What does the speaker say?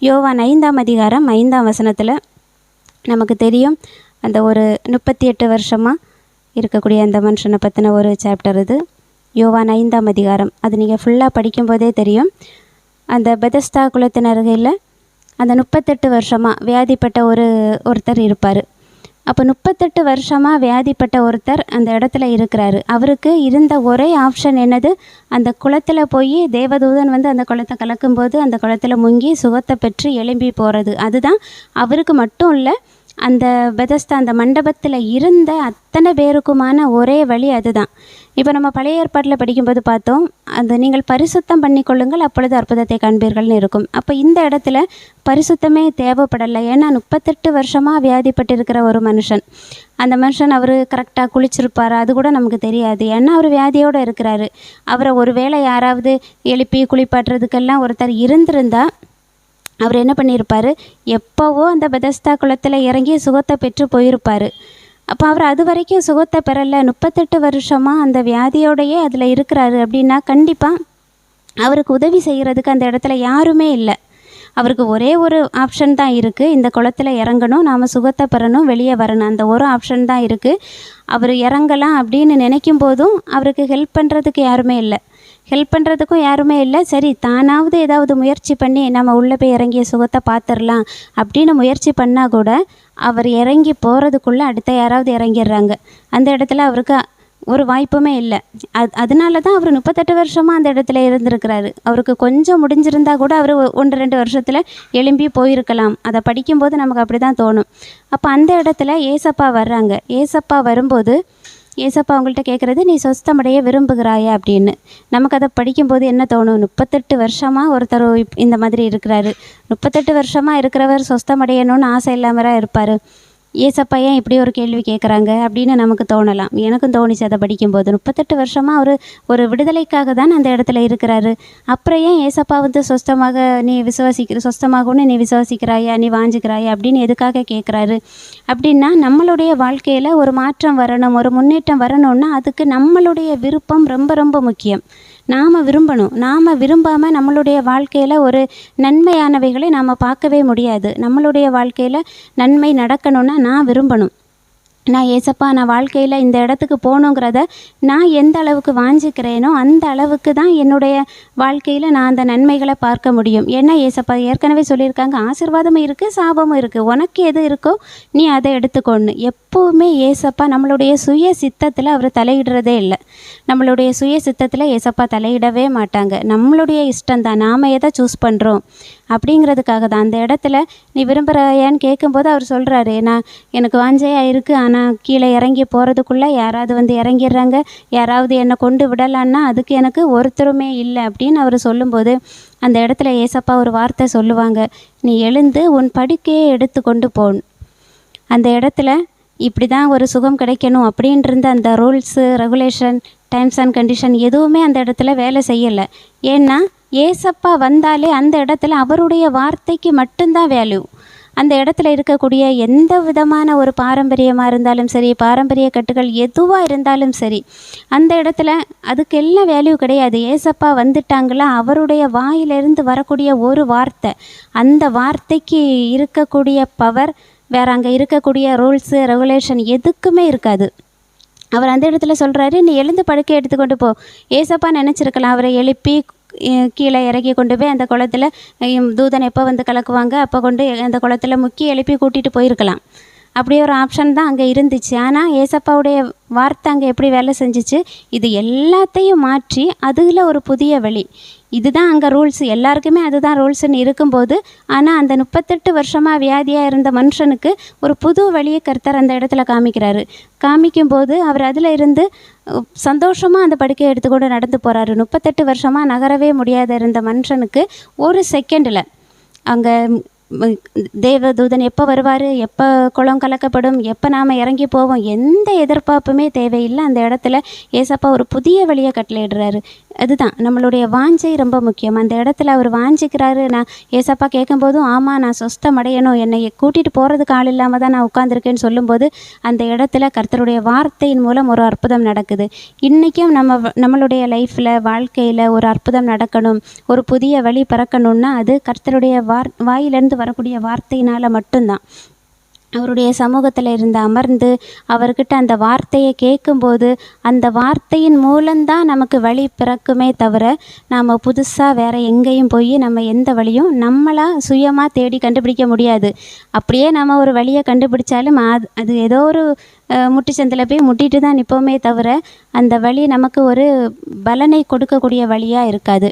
யோவான் 5ஆம் அதிகாரம் 5ஆம் வசனத்தில் நமக்கு தெரியும், அந்த ஒரு 38 வருஷமாக இருக்கக்கூடிய அந்த மனுஷனை பற்றின ஒரு சாப்டர் இது. யோவான் 5ஆம் அதிகாரம். அது நீங்கள் ஃபுல்லாக படிக்கும்போதே தெரியும். அந்த பெதஸ்தா குளத்தின் அருகில் அந்த 38 வருஷமாக வியாதிப்பட்ட ஒருத்தர் இருப்பார். அப்போ 38 வருஷமாக வியாதிப்பட்ட ஒருத்தர் அந்த இடத்துல இருக்கிறாரு. அவருக்கு இருந்த ஒரே ஆப்ஷன் என்னது? அந்த குளத்தில் போய் தேவதூதன் வந்து அந்த குளத்தை கலக்கும்போது அந்த குளத்தில் முங்கி சுகத்தை பெற்று எழும்பி போகிறது. அதுதான் அவருக்கு மட்டும் இல்லை, அந்த பெதஸ்தா அந்த மண்டபத்தில் இருந்த அத்தனை பேருக்குமான ஒரே வழி அதுதான். இப்போ நம்ம பழைய ஏற்பாட்டில் படிக்கும்போது பார்த்தோம், அந்த நீங்கள் பரிசுத்தம் பண்ணிக்கொள்ளுங்கள் அப்பொழுது அற்புதத்தை காண்பீர்கள்னு இருக்கும். அப்போ இந்த இடத்துல பரிசுத்தமே தேவைப்படலை. ஏன்னா 38 வருஷமாக வியாதிப்பட்டிருக்கிற ஒரு மனுஷன், அந்த மனுஷன் அவர் கரெக்டாக குளிச்சிருப்பார் அது கூட நமக்கு தெரியாது. ஏன்னா அவர் வியாதியோடு இருக்கிறாரு. அவரை ஒருவேளை யாராவது எழுப்பி குளிப்பாட்டுறதுக்கெல்லாம் ஒருத்தர் இருந்திருந்தா அவர் என்ன பண்ணியிருப்பார்? எப்போவோ அந்த பெதஸ்தா குளத்தில் இறங்கி சுகத்தை பெற்று போயிருப்பார். அப்போ அவர் அது வரைக்கும் சுகத்தை பெறலை. 38 வருஷமாக அந்த வியாதியோடையே அதில் இருக்கிறாரு. அப்படின்னா கண்டிப்பாக அவருக்கு உதவி செய்கிறதுக்கு அந்த இடத்துல யாருமே இல்லை. அவருக்கு ஒரே ஒரு ஆப்ஷன் தான் இருக்குது, இந்த குளத்தில் இறங்கணும், நாம் சுகத்தை பெறணும், வெளியே வரணும். அந்த ஒரு ஆப்ஷன் தான் இருக்குது. அவர் இறங்கலாம் அப்படின்னு நினைக்கும் போதும் அவருக்கு ஹெல்ப் பண்ணுறதுக்கு யாருமே இல்லை. ஹெல்ப் பண்ணுறதுக்கும் யாருமே இல்லை. சரி, தானாவது ஏதாவது முயற்சி பண்ணி நம்ம உள்ளே போய் இறங்கிய சுகத்தை பார்த்துடலாம் அப்படின்னு முயற்சி பண்ணால் கூட அவர் இறங்கி போகிறதுக்குள்ளே அடுத்த யாராவது இறங்கிடுறாங்க. அந்த இடத்துல அவருக்கு ஒரு வாய்ப்புமே இல்லை. அதனால தான் அவர் 38 வருஷமாக அந்த இடத்துல இருந்திருக்கிறாரு. அவருக்கு கொஞ்சம் முடிஞ்சிருந்தா கூட அவர் 1-2 வருஷத்தில் எழும்பி போயிருக்கலாம். அதை படிக்கும்போது நமக்கு அப்படி தான் தோணும். அப்போ அந்த இடத்துல ஏசப்பா வர்றாங்க. ஏசப்பா வரும்போது ஏசப்பா அவங்கள்ட்ட கேட்குறது, நீ சொஸ்தமடைய விரும்புகிறாயா அப்படின்னு. நமக்கு அதை படிக்கும்போது என்ன தோணும்? 38 வருஷமாக ஒருத்தர் இந்த மாதிரி இருக்கிறாரு. 38 வருஷமாக இருக்கிறவர் சொஸ்தமடையணும்னு ஆசை இல்லாமலாம் இருப்பார். ஏசப்பா ஏன் இப்படி ஒரு கேள்வி கேட்குறாங்க அப்படின்னு நமக்கு தோணலாம். எனக்கும் தோணிச்சு அதை படிக்கும்போது. 38 வருஷமாக ஒரு விடுதலைக்காக தான் அந்த இடத்துல இருக்கிறாரு. அப்புறம் ஏன் ஏசப்பா வந்து சொஸ்தமாகும்னு நீ விசுவாசிக்கிறாயா, நீ வாஞ்சிக்கிறாயா அப்படின்னு எதுக்காக கேட்குறாரு அப்படின்னா, நம்மளுடைய வாழ்க்கையில் ஒரு மாற்றம் வரணும், ஒரு முன்னேற்றம் வரணும்னா அதுக்கு நம்மளுடைய விருப்பம் ரொம்ப ரொம்ப முக்கியம். நாம் விரும்பணும். நாம் விரும்பாமல் நம்மளுடைய வாழ்க்கையில் ஒரு நன்மையானவைகளை நாம் பார்க்கவே முடியாது. நம்மளுடைய வாழ்க்கையில் நன்மை நடக்கணும்னா நான் விரும்பணும். நான் ஏசப்பா, நான் வாழ்க்கையில் இந்த இடத்துக்கு போகணுங்கிறத நான் எந்த அளவுக்கு வாஞ்சிக்கிறேனோ அந்த அளவுக்கு தான் என்னுடைய வாழ்க்கையில் நான் அந்த நன்மைகளை பார்க்க முடியும். ஏன்னா ஏசப்பா ஏற்கனவே சொல்லியிருக்காங்க, ஆசீர்வாதமும் இருக்குது, சாபமும் இருக்குது, உனக்கு எது இருக்கோ நீ அதை எடுத்துக்கொண்டு. எப்போவுமே ஏசப்பா நம்மளுடைய சுய சித்தத்தில் அவர் தலையிடுறதே இல்லை. நம்மளுடைய சுய சித்தத்தில் ஏசப்பா தலையிடவே மாட்டாங்க. நம்மளுடைய இஷ்டம்தான், நாம் எதை சூஸ் பண்ணுறோம் அப்படிங்கிறதுக்காக தான். அந்த இடத்துல நீ விரும்புகிறாயான்னு கேட்கும்போது அவர் சொல்கிறாரு, எனக்கு வாஞ்சையாக இருக்குது, ஆனால் கீழே இறங்கி போகிறதுக்குள்ளே யாராவது வந்து இறங்கிடுறாங்க, யாராவது என்னை கொண்டு விடலான்னா அதுக்கு எனக்கு ஒருத்தருமே இல்லை அப்படின்னு அவர் சொல்லும்போது அந்த இடத்துல ஏசப்பா ஒரு வார்த்தை சொல்லுவாங்க, நீ எழுந்து உன் படுக்கையை எடுத்து கொண்டு போன். அந்த இடத்துல இப்படி தான் ஒரு சுகம் கிடைக்கணும் அப்படின்ட்டு அந்த rules, regulation, times and condition எதுவுமே அந்த இடத்துல வேலை செய்யலை. ஏன்னா ஏசப்பா வந்தாலே அந்த இடத்துல அவருடைய வார்த்தைக்கு மட்டும்தான் வேல்யூ. அந்த இடத்துல இருக்கக்கூடிய எந்த விதமான ஒரு பாரம்பரியமாக இருந்தாலும் சரி, பாரம்பரிய கட்டுகள் எதுவாக இருந்தாலும் சரி, அந்த இடத்துல அதுக்கெல்லாம் வேல்யூ கிடையாது. ஏசப்பா வந்துட்டாங்களா, அவருடைய வாயிலிருந்து வரக்கூடிய ஒரு வார்த்தை, அந்த வார்த்தைக்கு இருக்கக்கூடிய பவர் வேறு அங்கே இருக்கக்கூடிய ரூல்ஸு, ரெகுலேஷன் எதுக்குமே இருக்காது. அவர் அந்த இடத்துல சொல்கிறாரு, நீ எழுந்து படுக்கை எடுத்துக்கொண்டு போ. ஏசப்பா நினச்சிருக்கலாம் அவரை எழுப்பி கீழே இறக்கி கொண்டு போய் அந்த குளத்தில் தூதன் எப்போ வந்து கலக்குவாங்க அப்போ கொண்டு அந்த குளத்தில் முக்கி எழுப்பி கூட்டிகிட்டு போயிருக்கலாம். அப்படியே ஒரு ஆப்ஷன் தான் அங்கே இருந்துச்சு. ஆனால் ஏசப்பாவுடைய வார்த்தை அங்கே எப்படி வேலை செஞ்சிச்சு? இது எல்லாத்தையும் மாற்றி அதில் ஒரு புதிய வழி. இதுதான் அங்கே ரூல்ஸ், எல்லாருக்குமே அதுதான் ரூல்ஸ்ன்னு இருக்கும்போது, ஆனால் அந்த 38 வருஷமாக வியாதியாக இருந்த மனுஷனுக்கு ஒரு புது வழியை கர்த்தர் அந்த இடத்துல காமிக்கிறாரு. காமிக்கும்போது அவர் அதில் இருந்து சந்தோஷமாக அந்த படுக்கையை எடுத்துக்கொண்டு நடந்து போகிறாரு. 38 வருஷமாக நகரவே முடியாத இருந்த மனுஷனுக்கு ஒரு செகண்டில் அங்கே தேவதூதன் எப்போ வருவார், எப்போ குளம் கலக்கப்படும், எப்போ நாம் இறங்கி போவோம், எந்த எதிர்பார்ப்புமே தேவையில்லை. அந்த இடத்துல ஏசப்பா ஒரு புதிய வழியை கட்டளையிடுறாரு. அதுதான் நம்மளுடைய வாஞ்சை ரொம்ப முக்கியம். அந்த இடத்துல அவர் வாஞ்சிக்கிறாரு. நான் ஏசப்பா கேட்கும்போதும், ஆமாம் நான் சொஸ்தம் அடையணும், என்னை கூட்டிகிட்டு போகிறதுக்கு ஆள் இல்லாமல் தான் நான் உட்காந்துருக்கேன்னு சொல்லும்போது, அந்த இடத்துல கர்த்தருடைய வார்த்தையின் மூலம் ஒரு அற்புதம் நடக்குது. இன்றைக்கும் நம்மளுடைய லைஃப்பில், வாழ்க்கையில் ஒரு அற்புதம் நடக்கணும், ஒரு புதிய வழி பிறக்கணுன்னா அது கர்த்தருடைய வாயிலிருந்து வரக்கூடிய வார்த்தையினால் மட்டும்தான். அவருடைய சமூகத்தில் இருந்து அமர்ந்து அவர்கிட்ட அந்த வார்த்தையை கேட்கும்போது அந்த வார்த்தையின் மூலம்தான் நமக்கு வழி பிறக்குமே தவிர நாம் புதுசாக வேறு எங்கேயும் போய் நம்ம எந்த வழியும் நம்மளாக சுயமாக தேடி கண்டுபிடிக்க முடியாது. அப்படியே நம்ம ஒரு வழியை கண்டுபிடிச்சாலும் அது ஏதோ ஒரு முட்டுச்சந்தில் போய் முட்டிட்டு தான் நிற்போமே தவிர அந்த வழி நமக்கு ஒரு பலனை கொடுக்கக்கூடிய வழியாக இருக்காது.